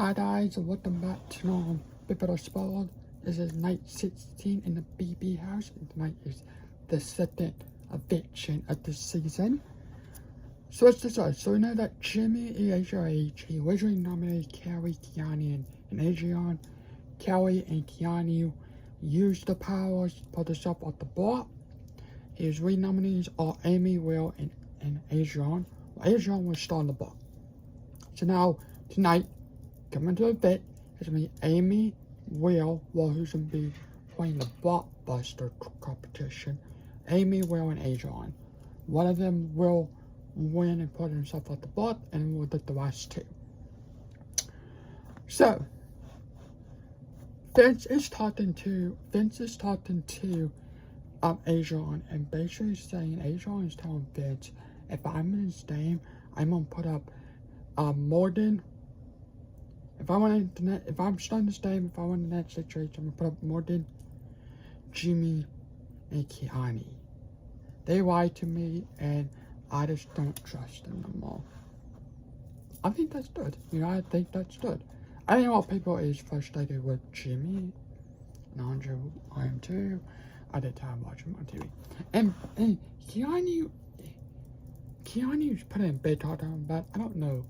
Hi guys, welcome back to Bipedal Spoiled. This is night 16 in the BB house, and tonight is the second eviction of the season. So let's start. So we know that Jimmy EHRH, he originally nominated Kelly, Kiani, and Adrian. Kelly and Kiani used the powers to put themselves off the block. His re-nominees are Amy, Will, and Adrian. Well, Adrian was still on the block. So now, tonight, coming to a bit, it's going to be Amy, Will, who's going to be playing the Blockbuster competition. Amy, Will, and Adrian. One of them will win and put himself off the block, and we'll get the last two. So, Vince is talking to Adrian, and basically saying, Adrian is telling Vince, if I'm in his game, I'm going to put up Morgan. If I'm starting this game, if I want the next situation, I'm going to put up Morgan, Jimmy, and Kiani. They lied to me, and I just don't trust them no more. I think that's good. I think that's good. I think a lot of people is frustrated with Jimmy, and Andrew, I am too. I did time watching on TV. And Kiani's putting a big talk on, but I don't know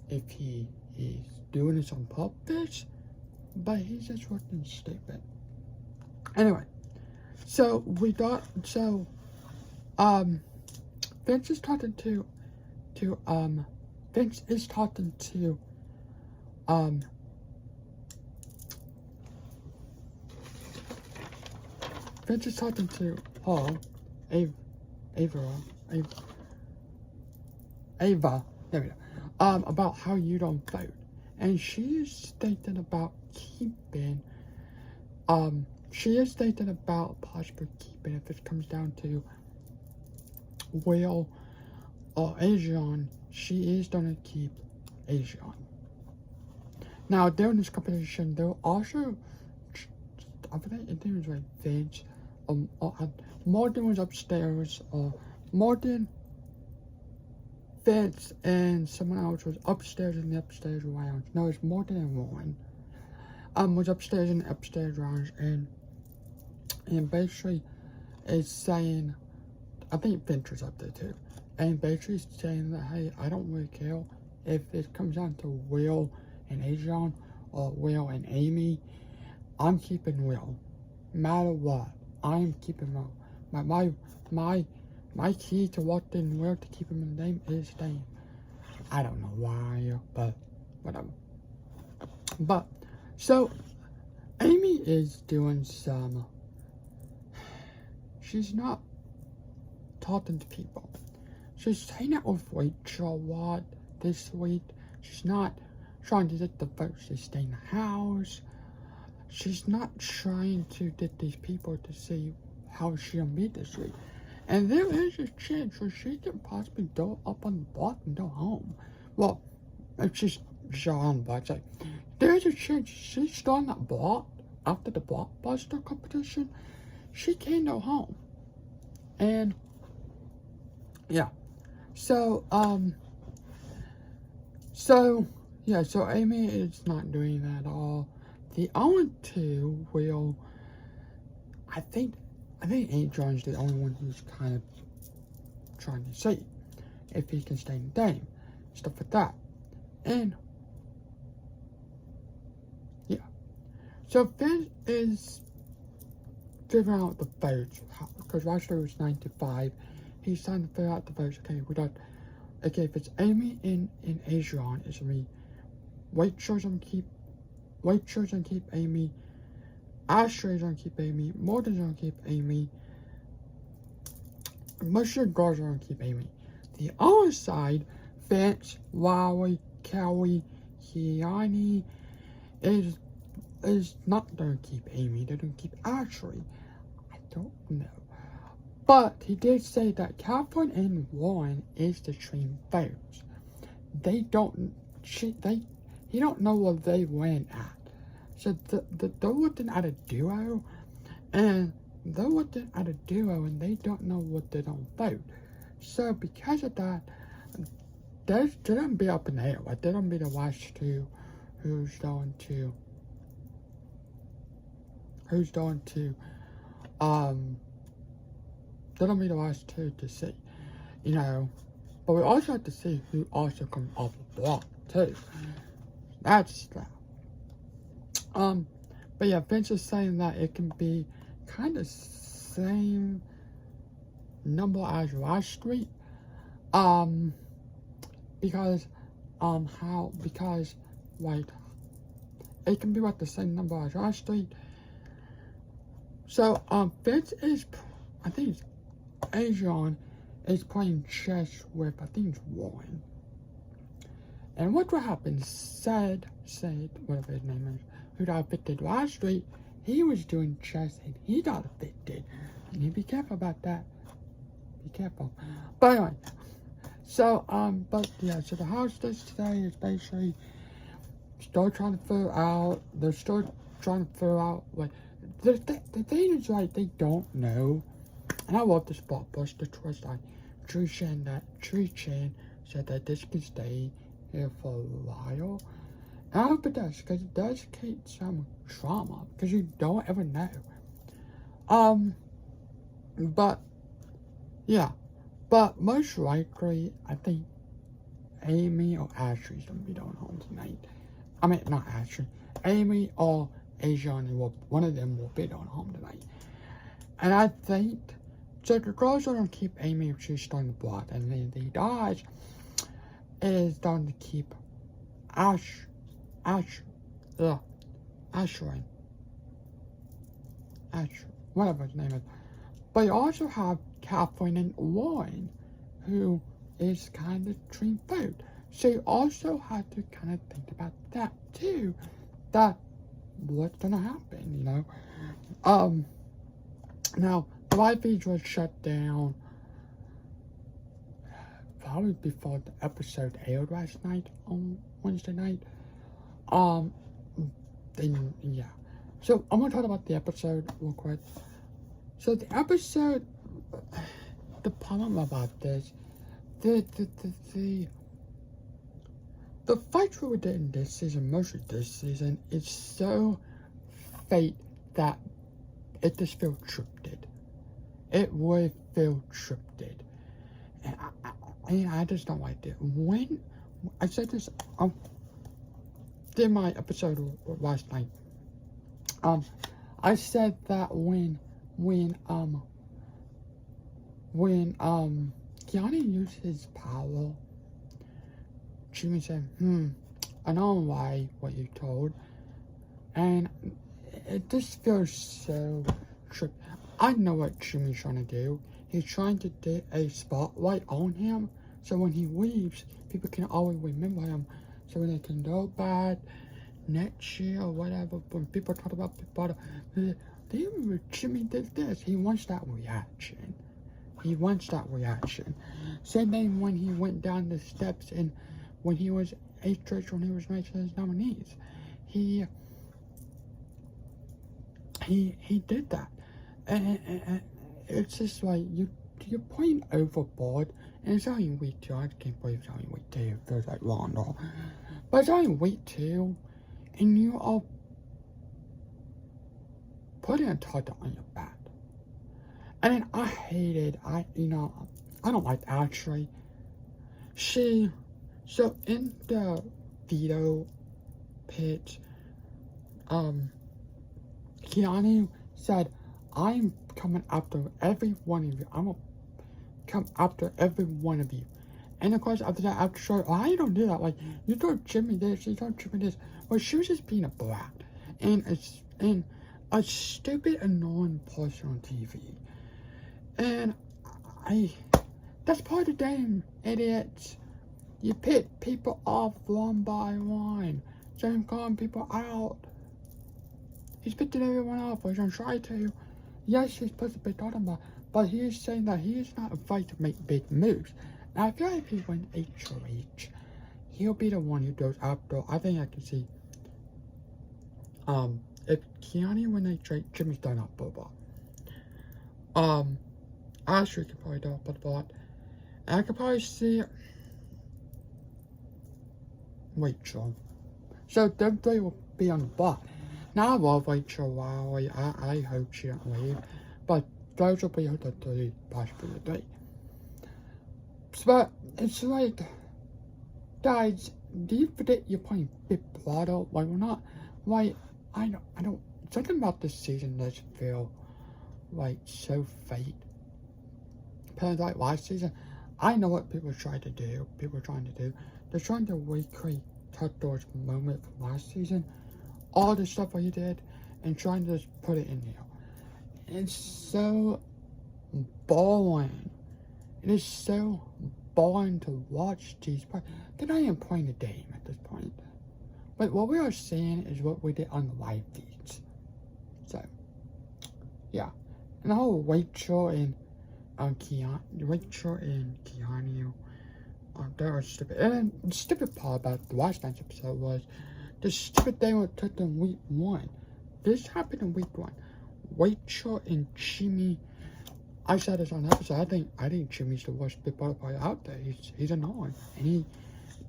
if he is doing this on purpose, but he's just working stupid. Anyway, Vince is talking to Paul, Ava, there we go, about how you don't vote. And she is thinking about possibly keeping, if it comes down to Will or Adrian, she is going to keep Adrian. Now, during this competition, there were also, I think it was like Vince, Morgan was upstairs, Morgan, Vince, and someone else was upstairs in the upstairs lounge. No, it's Morgan and Warren. Was upstairs in the upstairs lounge, and basically is saying, I think Vince was up there too, and basically saying that, hey, I don't really care if it comes down to Will and Adrian or Will and Amy. I'm keeping Will, no matter what. I'm keeping Will. My key to watching Will to keep him in the game is staying. I don't know why, but whatever. But, so, Amy is doing some, she's not talking to people. She's hanging out with Rachel a lot this week. She's not trying to get the votes to stay in the house. She's not trying to get these people to see how she'll meet this week. And there is a chance where she can possibly go up on the block and go home. Well, if she's on the block, there's a chance she's still on that block after the Blockbuster competition. She can go home. And, yeah. So Amy is not doing that at all. The only two will, I think Adrian's the only one who's kind of trying to see if he can stay in the game, stuff like that. And, yeah. So Vince is figuring out the votes, because last year was 9-5. He's trying to figure out the votes. Okay, if it's Amy and Adrian, it's going to be Rachel's going to keep Amy, Ashley's going to keep Amy, Morgan's going to keep Amy, most of the girls are going to keep Amy. The other side, Vince, Lowry, Kelly, Kiani, is not going to keep Amy. They're going to keep Ashley. I don't know. But he did say that Catherine and Warren is the train votes. He don't know where they went at. So they're looking at a duo, and they don't know what they don't vote. So because of that, they're gonna be up in the air. Like, they're gonna be the last two who's going to that'll be the last two to see, you know. But we also have to see who also comes off the block too. That's that. But yeah, Vince is saying that it can be kind of same number as last week. Because wait, it can be like the same number as last week. So Vince is, I think it's Adrian is playing chess with, I think it's Warren. And what happened, said, whatever his name is, who got evicted last week, he was doing chess and he got evicted. And you be careful about that. Be careful. But anyway, so, but yeah, so the house list today is basically still trying to figure out, like, the thing is, like, they don't know. And I love the spot buster twist, like, Tree Chan said that this can stay here for a while. And I hope it does, because it does create some trauma, because you don't ever know. But, yeah. But most likely, I think Amy or Ashley's going to be going home tonight. I mean, not Ashley. Amy or Asian, one of them will be going home tonight. And I think, so the girls are going to keep Amy if she's starting to block. And then the guys is going to keep Ashley, whatever his name is. But you also have Kathleen and Lauren, who is kind of between both. So you also have to kind of think about that too. That what's gonna happen, you know? Now the live feed was shut down probably before the episode aired last night on Wednesday night. Then yeah. So I'm gonna talk about the episode real quick. So the episode, the problem about this, the fights we did in this season, mostly this season, is so fake that it just feels scripted. It would feel scripted. And I just don't like it. When, I said this, did my episode last night. I said that when Keanu used his power, Jimmy said, I don't like what you told. And it just feels so true. I know what Jimmy's trying to do. He's trying to get a spotlight on him, so when he leaves, people can always remember him. So when they can go back next year or whatever, when people talk about people, Jimmy did this. He wants that reaction. Same thing when he went down the steps and when he was when he was making his nominees. He did that. And it's just like you're playing overboard, and it's only week 2. I can't believe it's only week 2. It feels like long though. But it's only week 2, and you are putting a target on your back. And then I don't like Ashley. So in the veto pitch, Keanu said, I'm coming after every one of you. I'm gonna come after every one of you. And of course, after that, after show, I don't do that. Like, you told Jimmy this, you told Jimmy this. Well, she was just being a brat. And a stupid, annoying person on TV. And that's part of the game, idiots. You pick people off one by one. So I'm calling people out. He's picking everyone off, or he's gonna try to. Yes, he's supposed to be talking about, but he is saying that he is not afraid to make big moves. Now, I feel like if he wins HOH, he'll be the one who goes after. I think I can see. If Keanu wins HOH, Jimmy's done up Boba. Ashley could probably do up Boba. And I could probably see Rachel. So them three will be on the bot. Now I love Rachel Lowry. I hope she don't leave. But those will be the three, possibly the three. But it's like, guys, do you forget you're playing Big Brother? Like, we're not, like, I don't, something about this season does feel, like, so fake. Because, like, last season, I know what people trying to do. They're trying to recreate Tudor's moment from last season. All the stuff that he did, and trying to just put it in here. It's so boring. It is so boring to watch these parts. They're not even playing the game at this point. But what we are seeing is what we did on the live feeds. So, yeah. And the whole Rachel and Keanu, they are stupid. And the stupid part about the last night's episode was the stupid thing that took them week 1. This happened in week 1. Rachel and Jimmy. I said this on the episode. I think Jimmy's the worst Big Brother player out there. He's annoying and he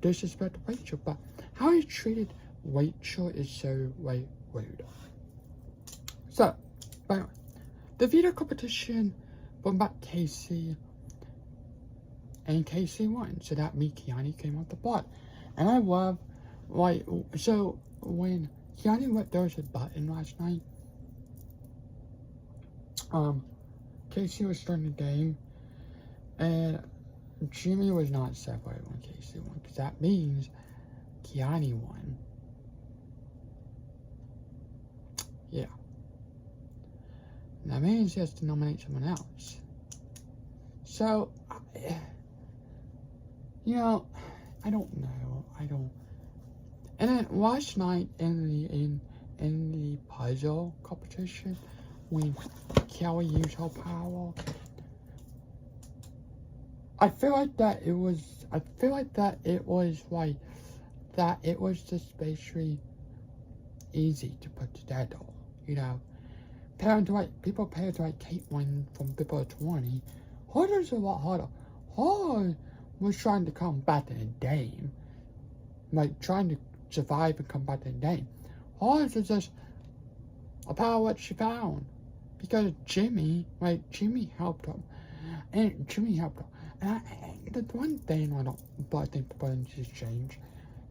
disrespected Rachel. But how he treated Rachel is so rude. So, anyway, the video competition was about Casey, and Casey won. So that means Keanu came off the bot, and I love so when Keanu went there was a button last night. Casey was starting the game, and Jimmy was not separated when Casey won, because that means Keanu won. Yeah. That means he has to nominate someone else. So, you know, I don't know. And then last night in the puzzle competition, when Kelly used her power, I feel like that it was just basically easy to put together, you know. People paired like Caitlyn from Big Brother 20. Hers a lot harder. Hers was trying to come back in the game, like trying to survive and come back in the game. Hers is just a power that she found because Jimmy helped her, and the one thing I think the buttons should change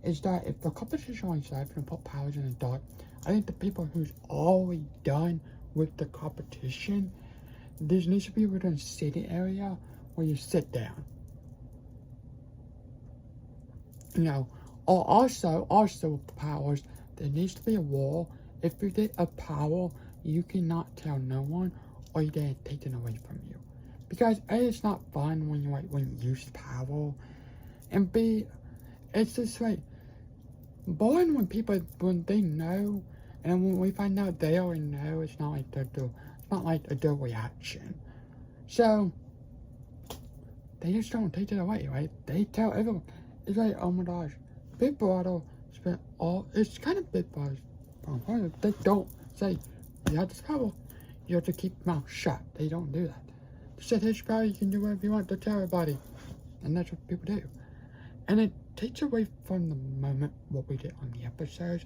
is that if the competition only said and put powers in the dark, I think the people who's already done with the competition, there needs to be a written sitting area where you sit down. You know, or also with the powers, there needs to be a wall. If you get a power, you cannot tell no one, or you get it taken away from you. Because A, it's not fun when you use power, and B, it's just like boring when they know, and when we find out they already know. It's not like a good reaction. So they just don't take it away, right? They tell everyone. It's like, oh my gosh, Big Brother spent it's kind of Big Brother's problem. They don't say, you have this power, you have to keep your mouth shut. They don't do that. They said, here's your power, you can do whatever you want to tell everybody. And that's what people do. And it takes away from the moment what we did on the episodes.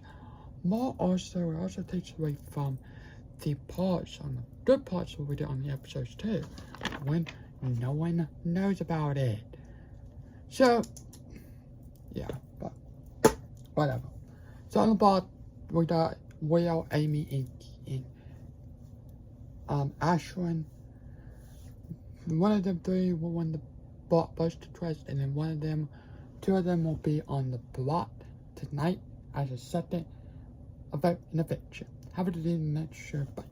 It also takes away from the parts, on the good parts what we did on the episodes too, when no one knows about it. So, yeah, but whatever. So on the bot, we got Will, Amy, and Ashwin. One of them three will win the bot busted quest, and then two of them will be on the block tonight as a second about an eviction. Have a good evening, not sure, bye.